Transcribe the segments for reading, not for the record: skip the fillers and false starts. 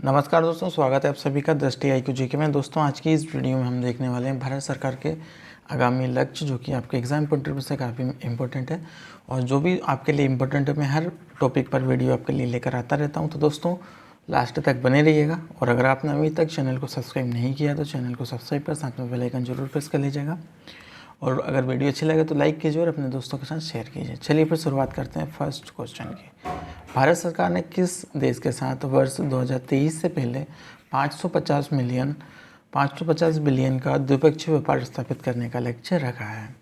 नमस्कार दोस्तों, स्वागत है आप सभी का दृष्टि IQ जीके में। दोस्तों आज की इस वीडियो में हम देखने वाले हैं भारत सरकार के आगामी लक्ष्य, जो कि आपके एग्जाम पॉइंट ऑफ व्यू से काफ़ी इंपॉर्टेंट है और जो भी आपके लिए इम्पोर्टेंट है मैं हर टॉपिक पर वीडियो आपके लिए लेकर आता रहता हूं। तो दोस्तों लास्ट तक बने रहिएगा और अगर आपने अभी तक चैनल को सब्सक्राइब नहीं किया तो चैनल को सब्सक्राइब कर साथ में बेल आइकन जरूर प्रेस कर लीजिएगा और अगर वीडियो अच्छी लगे तो लाइक कीजिए और अपने दोस्तों के साथ शेयर कीजिए। चलिए फिर शुरुआत करते हैं फर्स्ट क्वेश्चन की। भारत सरकार ने किस देश के साथ वर्ष 2023 से पहले 550 बिलियन का द्विपक्षीय व्यापार स्थापित करने का लक्ष्य रखा है?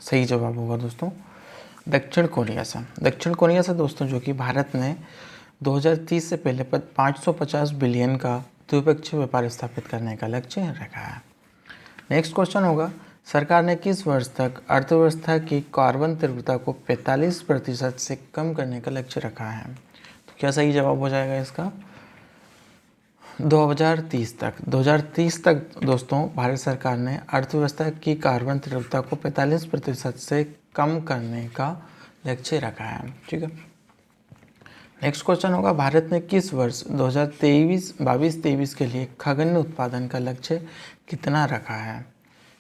सही जवाब होगा दोस्तों दक्षिण कोरिया से। दक्षिण कोरिया से दोस्तों, जो कि भारत ने 2030 से पहले 550 बिलियन का द्विपक्षीय व्यापार स्थापित करने का लक्ष्य रखा है। नेक्स्ट क्वेश्चन होगा, सरकार ने किस वर्ष तक अर्थव्यवस्था की कार्बन तीव्रता को 45% से कम करने का लक्ष्य रखा है? तो क्या सही जवाब हो जाएगा इसका? 2030 तक। 2030 तक दोस्तों भारत सरकार ने अर्थव्यवस्था की कार्बन तीव्रता को 45% से कम करने का लक्ष्य रखा है। ठीक है। नेक्स्ट क्वेश्चन होगा, भारत ने किस वर्ष 2022-23 के लिए खाद्यान्न उत्पादन का लक्ष्य कितना रखा है?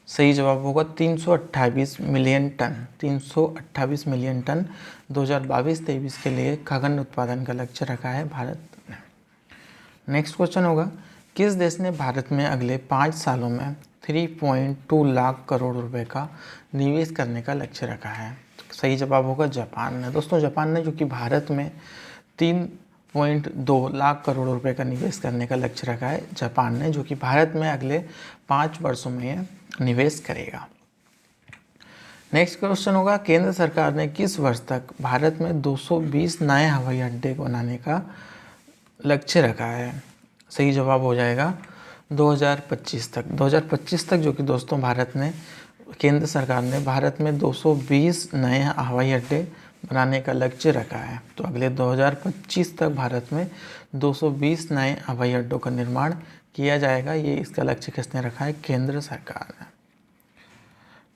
सही जवाब होगा 328 मिलियन टन। 328 मिलियन टन 2022-23 के लिए खाद्यान्न उत्पादन का लक्ष्य रखा है भारत ने। नेक्स्ट क्वेश्चन होगा, किस देश ने भारत में अगले 5 सालों में 3.2 लाख करोड़ रुपए का निवेश करने का लक्ष्य रखा है? तो सही जवाब होगा जापान ने। दोस्तों जापान ने, जो कि भारत में 3.2 लाख करोड़ रुपए का निवेश करने का लक्ष्य रखा है जापान ने, जो कि भारत में अगले 5 वर्षों में निवेश करेगा। नेक्स्ट क्वेश्चन होगा, केंद्र सरकार ने किस वर्ष तक भारत में 220 नए हवाई अड्डे बनाने का लक्ष्य रखा है? सही जवाब हो जाएगा 2025 तक। 2025 तक, जो कि दोस्तों केंद्र सरकार ने भारत में 220 नए हवाई अड्डे बनाने का लक्ष्य रखा है। तो अगले 2025 तक भारत में 220 नए हवाई अड्डों का निर्माण किया जाएगा। ये इसका लक्ष्य किसने रखा है? केंद्र सरकार ने।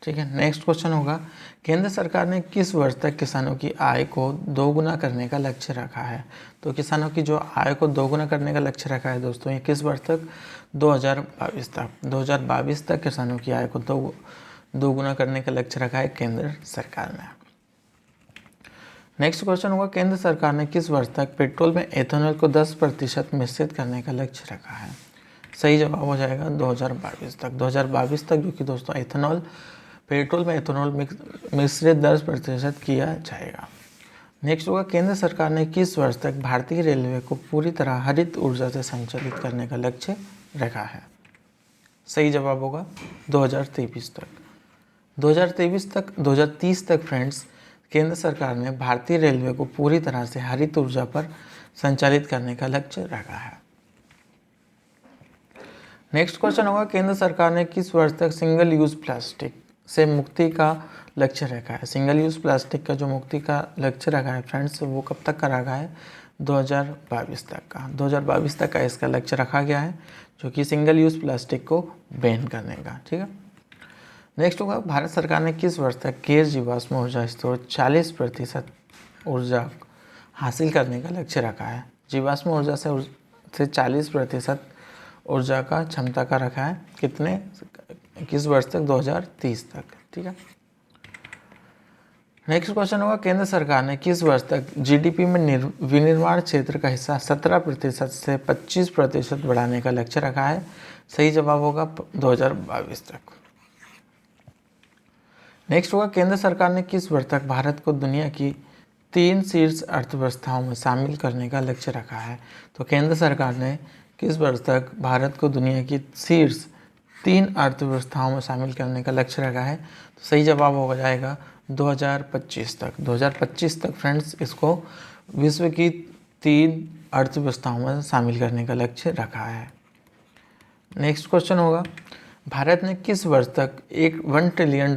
ठीक है। नेक्स्ट क्वेश्चन होगा, केंद्र सरकार ने किस वर्ष तक किसानों की आय को दोगुना करने का लक्ष्य रखा है? तो किसानों की जो आय को दोगुना करने का लक्ष्य रखा है दोस्तों, ये किस वर्ष तक? 2022 तक। 2022 तक किसानों की आय को दोगुना करने का लक्ष्य रखा है केंद्र सरकार ने। नेक्स्ट क्वेश्चन होगा, केंद्र सरकार ने किस वर्ष तक पेट्रोल में एथेनॉल को 10% मिश्रित करने का लक्ष्य रखा है? सही जवाब हो जाएगा 2022 तक। 2022 तक, जो कि दोस्तों पेट्रोल में एथेनॉल मिश्रित 10% किया जाएगा। नेक्स्ट होगा, केंद्र सरकार ने किस वर्ष तक भारतीय रेलवे को पूरी तरह हरित ऊर्जा से संचालित करने का लक्ष्य रखा है? सही जवाब होगा 2023 तक। 2030 तक फ्रेंड्स, केंद्र सरकार ने भारतीय रेलवे को पूरी तरह से हरित ऊर्जा पर संचालित करने का लक्ष्य रखा है। नेक्स्ट क्वेश्चन होगा, केंद्र सरकार ने किस वर्ष तक सिंगल यूज प्लास्टिक से मुक्ति का लक्ष्य रखा है? सिंगल यूज प्लास्टिक का जो मुक्ति का लक्ष्य रखा है फ्रेंड्स, वो कब तक का रखा है? 2022 तक का। 2022 तक का इसका लक्ष्य रखा गया है, जो कि सिंगल यूज प्लास्टिक को बैन करने का। ठीक है। नेक्स्ट होगा, भारत सरकार ने किस वर्ष तक गैर जीवाश्म ऊर्जा स्रोत 40% ऊर्जा हासिल करने का लक्ष्य रखा है? जीवाश्म ऊर्जा से 40% ऊर्जा का क्षमता का रखा है। किस वर्ष तक? 2030 तक। ठीक है। नेक्स्ट क्वेश्चन होगा, केंद्र सरकार ने किस वर्ष तक जीडीपी में विनिर्माण क्षेत्र का हिस्सा 17% से 25% बढ़ाने का लक्ष्य रखा है? सही जवाब होगा 2022 तक। नेक्स्ट होगा, केंद्र सरकार ने किस वर्ष तक भारत को दुनिया की 3 शीर्ष अर्थव्यवस्थाओं में शामिल करने का लक्ष्य रखा है? तो केंद्र सरकार ने किस वर्ष तक भारत को दुनिया की शीर्ष 3 अर्थव्यवस्थाओं में शामिल करने का लक्ष्य रखा है? तो सही जवाब हो जाएगा 2025 तक। 2025 तक फ्रेंड्स, इसको विश्व की 3 अर्थव्यवस्थाओं में शामिल करने का लक्ष्य रखा है। नेक्स्ट क्वेश्चन होगा, भारत ने किस वर्ष तक $1 ट्रिलियन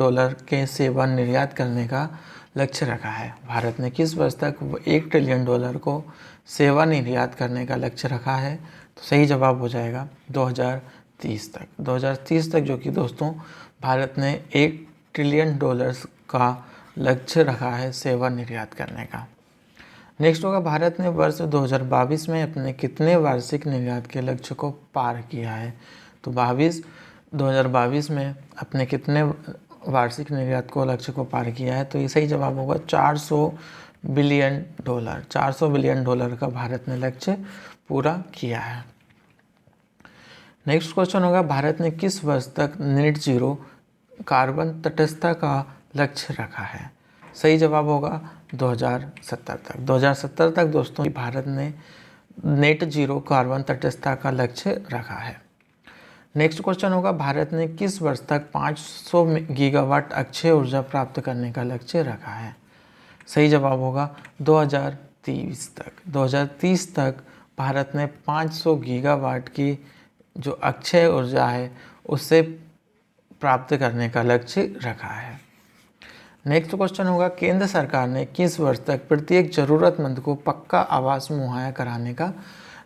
के सेवा निर्यात करने का लक्ष्य रखा है? भारत ने किस वर्ष तक $1 ट्रिलियन को सेवा निर्यात करने का लक्ष्य रखा है? तो सही जवाब हो जाएगा 2030 तक। 2030 तक, जो कि दोस्तों भारत ने $1 ट्रिलियन का लक्ष्य रखा है सेवा निर्यात करने का। नेक्स्ट होगा भारत ने वर्ष 2022 में अपने कितने वार्षिक निर्यात के लक्ष्य को पार किया है। तो 2022 में अपने कितने वार्षिक निर्यात को लक्ष्य को पार किया है। तो ये सही जवाब होगा 400 बिलियन डॉलर। 400 बिलियन डॉलर का भारत ने लक्ष्य पूरा किया है। नेक्स्ट क्वेश्चन होगा भारत ने किस वर्ष तक नेट जीरो कार्बन तटस्थता का लक्ष्य रखा है। सही जवाब होगा 2070 तक। 2070 तक दोस्तों भारत ने नेट जीरो कार्बन तटस्थता का लक्ष्य रखा है। नेक्स्ट क्वेश्चन होगा भारत ने किस वर्ष तक 500 गीगावाट अक्षय ऊर्जा प्राप्त करने का लक्ष्य रखा है। सही जवाब होगा 2030 तक। 2030 तक भारत ने 500 गीगावाट की जो अक्षय ऊर्जा है उससे प्राप्त करने का लक्ष्य रखा है। नेक्स्ट क्वेश्चन होगा केंद्र सरकार ने किस वर्ष तक प्रत्येक ज़रूरतमंद को पक्का आवास मुहैया कराने का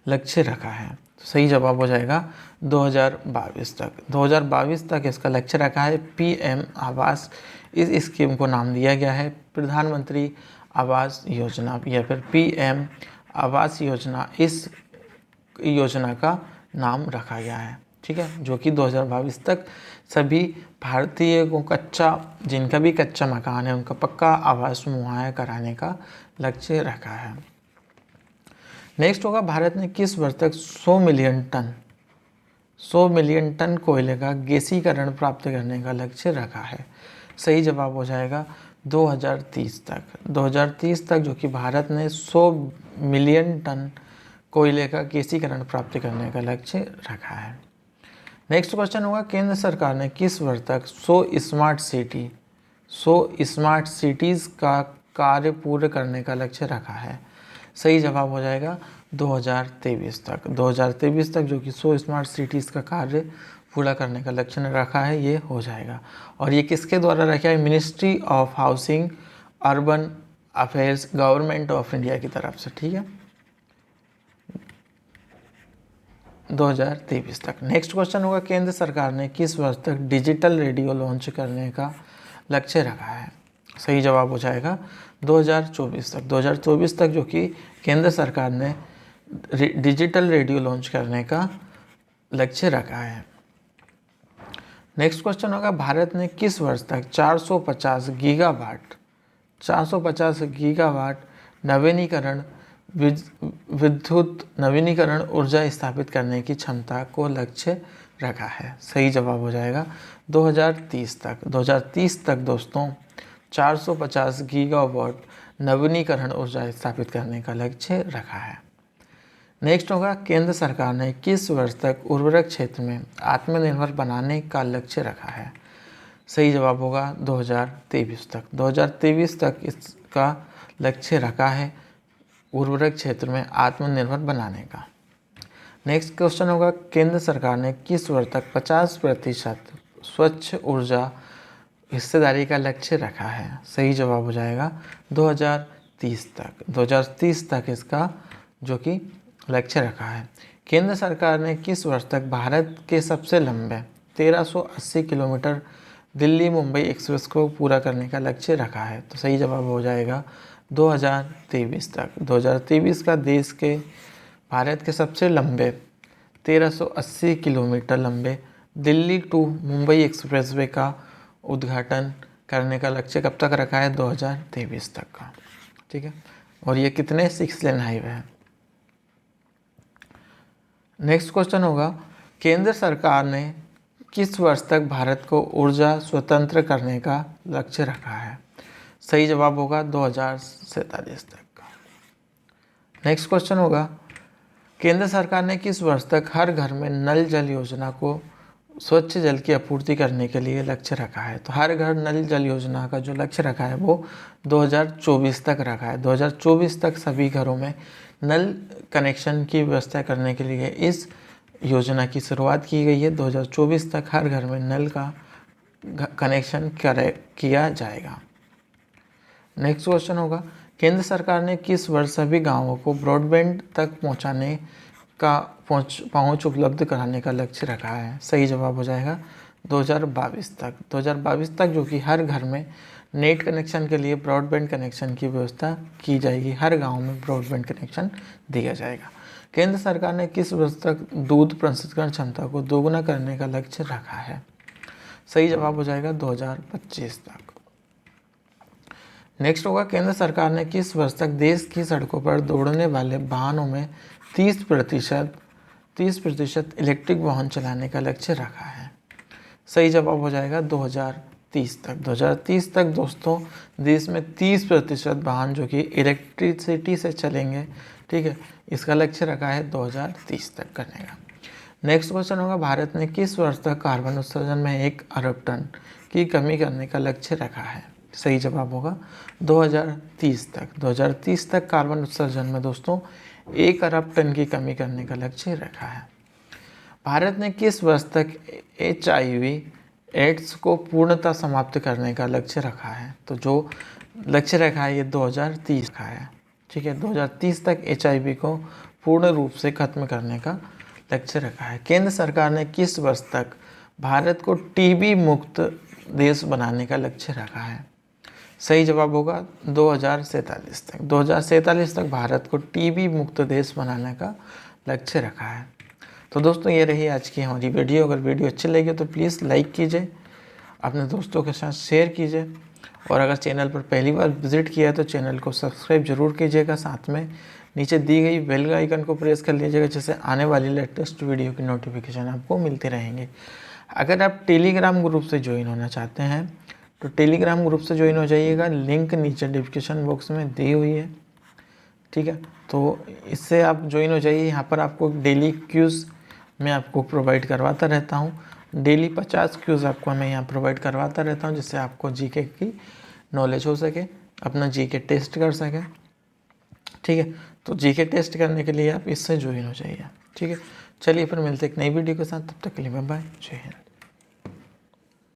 लक्ष्य रखा है। तो सही जवाब हो जाएगा 2022 तक। 2022 तक इसका लक्ष्य रखा है। पीएम आवास इस स्कीम को नाम दिया गया है प्रधानमंत्री आवास योजना या फिर पीएम आवास योजना, इस योजना का नाम रखा गया है। ठीक है, जो कि 2022 तक सभी भारतीय को जिनका भी कच्चा मकान है उनका पक्का आवास मुहैया कराने का लक्ष्य रखा है। नेक्स्ट होगा भारत ने किस वर्ष तक 100 मिलियन टन कोयले का गैसीकरण प्राप्त करने का लक्ष्य रखा है। सही जवाब हो जाएगा 2030 तक। 2030 तक जो कि भारत ने 100 मिलियन टन कोयले का गैसीकरण प्राप्त करने का लक्ष्य रखा है। नेक्स्ट क्वेश्चन होगा केंद्र सरकार ने किस वर्ष तक 100 स्मार्ट सिटीज़ का कार्य पूर्ण करने का लक्ष्य रखा है। सही जवाब हो जाएगा 2023 तक। 2023 तक जो कि 100 स्मार्ट सिटीज़ का कार्य पूरा करने का लक्ष्य रखा है, ये हो जाएगा। और ये किसके द्वारा रखा है? Ministry of housing urban affairs government of India की तरफ से। ठीक है, 2023 तक। नेक्स्ट क्वेश्चन होगा केंद्र सरकार ने किस वर्ष तक डिजिटल रेडियो लॉन्च करने का लक्ष्य रखा है। सही जवाब हो जाएगा 2024 तक। 2024 तक जो कि केंद्र सरकार ने डिजिटल रेडियो लॉन्च करने का लक्ष्य रखा है। नेक्स्ट क्वेश्चन होगा भारत ने किस वर्ष तक 450 गीगावाट विद्युत नवीनीकरण ऊर्जा स्थापित करने की क्षमता को लक्ष्य रखा है। सही जवाब हो जाएगा 2030 तक। 2030 तक दोस्तों 450 गीगावाट नवीनीकरण ऊर्जा स्थापित करने का लक्ष्य रखा है। नेक्स्ट होगा केंद्र सरकार ने किस वर्ष तक उर्वरक क्षेत्र में आत्मनिर्भर बनाने का लक्ष्य रखा है। सही जवाब होगा 2023 तक। 2023 तक इसका लक्ष्य रखा है उर्वरक क्षेत्र में आत्मनिर्भर बनाने का। नेक्स्ट क्वेश्चन होगा केंद्र सरकार ने किस वर्ष तक 50% स्वच्छ ऊर्जा हिस्सेदारी का लक्ष्य रखा है। सही जवाब हो जाएगा 2030 तक। 2030 तक इसका जो कि लक्ष्य रखा है। केंद्र सरकार ने किस वर्ष तक भारत के सबसे लंबे 1380 किलोमीटर दिल्ली मुंबई एक्सप्रेस को पूरा करने का लक्ष्य रखा है। तो सही जवाब हो जाएगा 2023 तक। 2023 का देश के भारत के सबसे लंबे 1380 किलोमीटर लंबे दिल्ली टू मुंबई एक्सप्रेसवे का उद्घाटन करने का लक्ष्य कब तक रखा है? 2023 तक का। ठीक है, और ये कितने 6 लेन हाईवे है। नेक्स्ट क्वेश्चन होगा केंद्र सरकार ने किस वर्ष तक भारत को ऊर्जा स्वतंत्र करने का लक्ष्य रखा है। सही जवाब होगा 2047 तक का। नेक्स्ट क्वेश्चन होगा केंद्र सरकार ने किस वर्ष तक हर घर में नल जल योजना को स्वच्छ जल की आपूर्ति करने के लिए लक्ष्य रखा है। तो हर घर नल जल योजना का जो लक्ष्य रखा है वो 2024 तक रखा है। 2024 तक सभी घरों में नल कनेक्शन की व्यवस्था करने के लिए इस योजना की शुरुआत की गई है। 2024 तक हर घर में नल का कनेक्शन किया जाएगा। नेक्स्ट क्वेश्चन होगा केंद्र सरकार ने किस वर्ष सभी गांवों को ब्रॉडबैंड तक पहुंचाने का पहुंच उपलब्ध कराने का लक्ष्य रखा है। सही जवाब हो जाएगा 2022 तक। 2022 तक जो कि हर घर में नेट कनेक्शन के लिए ब्रॉडबैंड कनेक्शन की व्यवस्था की जाएगी, हर गांव में ब्रॉडबैंड कनेक्शन दिया जाएगा। केंद्र सरकार ने किस वर्ष तक दूध प्रसंस्करण क्षमता को दोगुना करने का लक्ष्य रखा है? सही जवाब हो जाएगा 2025 तक। नेक्स्ट होगा, केंद्र सरकार ने किस वर्ष तक देश की सड़कों पर दौड़ने वाले वाहनों में 30% इलेक्ट्रिक वाहन चलाने का लक्ष्य रखा है? सही जवाब हो जाएगा 2030 तक। 2030 तक दोस्तों देश में 30% वाहन जो कि इलेक्ट्रिसिटी से चलेंगे, ठीक है, इसका लक्ष्य रखा है 2030 तक करने का। नेक्स्ट क्वेश्चन होगा, भारत ने किस वर्ष तक कार्बन उत्सर्जन में 1 अरब टन की कमी करने का लक्ष्य रखा है? सही जवाब होगा 2030 तक। 2030 तक कार्बन उत्सर्जन में दोस्तों 1 अरब टन की कमी करने का लक्ष्य रखा है। भारत ने किस वर्ष तक HIV एड्स को पूर्णतः समाप्त करने का लक्ष्य रखा है? तो जो लक्ष्य रखा है ये 2030 का है, ठीक है। 2030 तक HIV को पूर्ण रूप से खत्म करने का लक्ष्य रखा है। केंद्र सरकार ने किस वर्ष तक भारत को TB मुक्त देश बनाने का लक्ष्य रखा है? सही जवाब होगा 2047 तक। 2047 तक भारत को TB मुक्त देश बनाने का लक्ष्य रखा है। तो दोस्तों ये रही आज की हमारी वीडियो। अगर वीडियो अच्छी लगी तो प्लीज़ लाइक कीजिए, अपने दोस्तों के साथ शेयर कीजिए, और अगर चैनल पर पहली बार विजिट किया है तो चैनल को सब्सक्राइब जरूर कीजिएगा। साथ में नीचे दी गई बेल आइकन को प्रेस कर लीजिएगा, जिससे आने वाली लेटेस्ट वीडियो की नोटिफिकेशन आपको मिलते रहेंगे। अगर आप टेलीग्राम ग्रुप से ज्वाइन होना चाहते हैं तो टेलीग्राम ग्रुप से ज्वाइन हो जाइएगा, लिंक नीचे डिस्क्रिप्शन बॉक्स में दी हुई है, ठीक है। तो इससे आप ज्वाइन हो जाइए। यहाँ पर आपको डेली क्यूज़ मैं आपको प्रोवाइड करवाता रहता हूँ। डेली 50 क्यूज़ आपको मैं यहाँ प्रोवाइड करवाता रहता हूँ, जिससे आपको जीके की नॉलेज हो सके, अपना जीके टेस्ट कर सके, ठीक है। तो जीके टेस्ट करने के लिए आप इससे ज्वाइन हो जाइए, ठीक है। चलिए फिर मिलते एक नई वीडियो के साथ, तब तक के लिए बाय बाय, जय हिंद।